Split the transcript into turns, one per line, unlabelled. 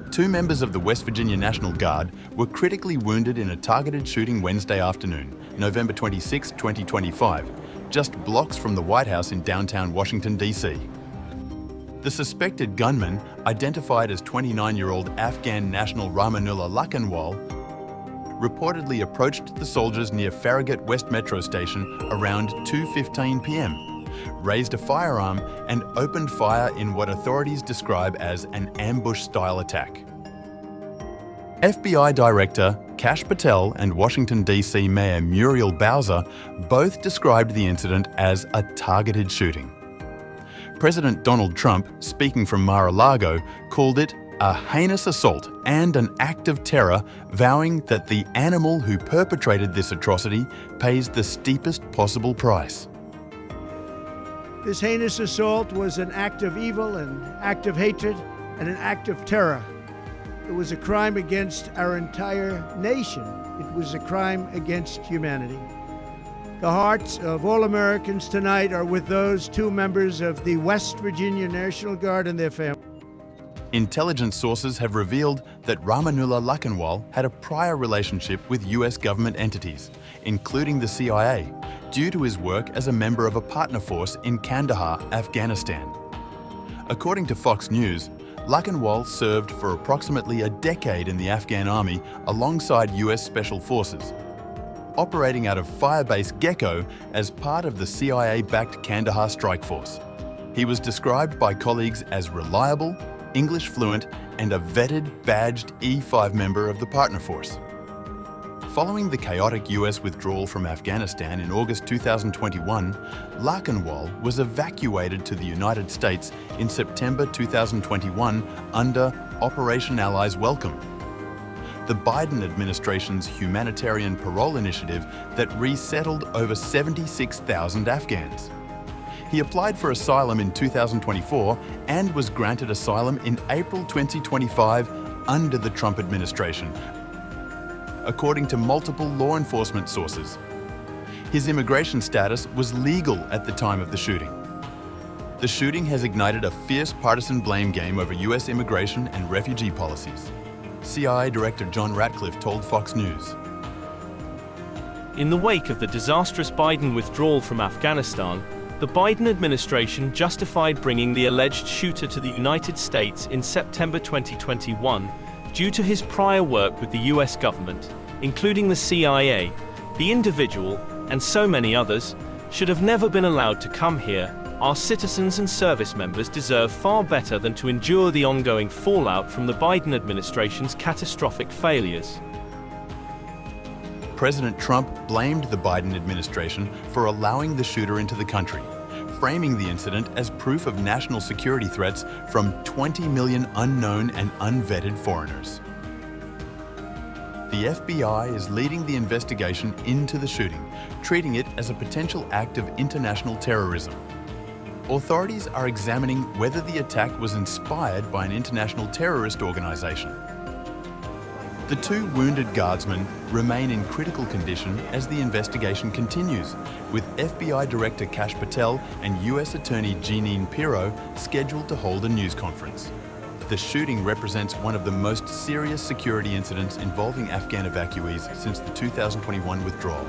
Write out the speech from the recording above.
2 members of the West Virginia National Guard were critically wounded in a targeted shooting Wednesday afternoon, November 26, 2025, just blocks from the White House in downtown Washington, D.C. The suspected gunman, identified as 29-year-old Afghan national Rahmanullah Lakanwal, reportedly approached the soldiers near Farragut West Metro Station around 2:15 p.m., raised a firearm and opened fire in what authorities describe as an ambush-style attack. FBI Director Kash Patel and Washington, D.C. Mayor Muriel Bowser both described the incident as a targeted shooting. President Donald Trump, speaking from Mar-a-Lago, called it a heinous assault and an act of terror, vowing that the animal who perpetrated this atrocity pays the steepest possible price.
This heinous assault was an act of evil, an act of hatred, and an act of terror. It was a crime against our entire nation. It was a crime against humanity. The hearts of all Americans tonight are with those 2 members of the West Virginia National Guard and their families.
Intelligence sources have revealed that Rahmanullah Lakanwal had a prior relationship with US government entities, including the CIA, due to his work as a member of a partner force in Kandahar, Afghanistan. According to Fox News, Lakanwal served for approximately a decade in the Afghan army alongside US Special Forces, operating out of Firebase Gecko as part of the CIA-backed Kandahar Strike Force. He was described by colleagues as reliable, English fluent, and a vetted, badged E5 member of the partner force. Following the chaotic US withdrawal from Afghanistan in August 2021, Lakanwal was evacuated to the United States in September 2021 under Operation Allies Welcome, the Biden administration's humanitarian parole initiative that resettled over 76,000 Afghans. He applied for asylum in 2024 and was granted asylum in April 2025 under the Trump administration, according to multiple law enforcement sources. His immigration status was legal at the time of the shooting. The shooting has ignited a fierce partisan blame game over US immigration and refugee policies. CIA Director John Ratcliffe told Fox News.
In the wake of the disastrous Biden withdrawal from Afghanistan, the Biden administration justified bringing the alleged shooter to the United States in September 2021 due to his prior work with the US government, including the CIA. The individual, and so many others, should have never been allowed to come here. Our citizens and service members deserve far better than to endure the ongoing fallout from the Biden administration's catastrophic failures. President Trump blamed the Biden administration for allowing the shooter into the country, framing the incident as proof of national security threats from 20 million unknown and unvetted foreigners. The FBI is leading the investigation into the shooting, treating it as a potential act of international terrorism. Authorities are examining whether the attack was inspired by an international terrorist organization. The 2 wounded guardsmen remain in critical condition as the investigation continues, with FBI Director Kash Patel and US Attorney Jeanine Pirro scheduled to hold a news conference. The shooting represents one of the most serious security incidents involving Afghan evacuees since the 2021 withdrawal.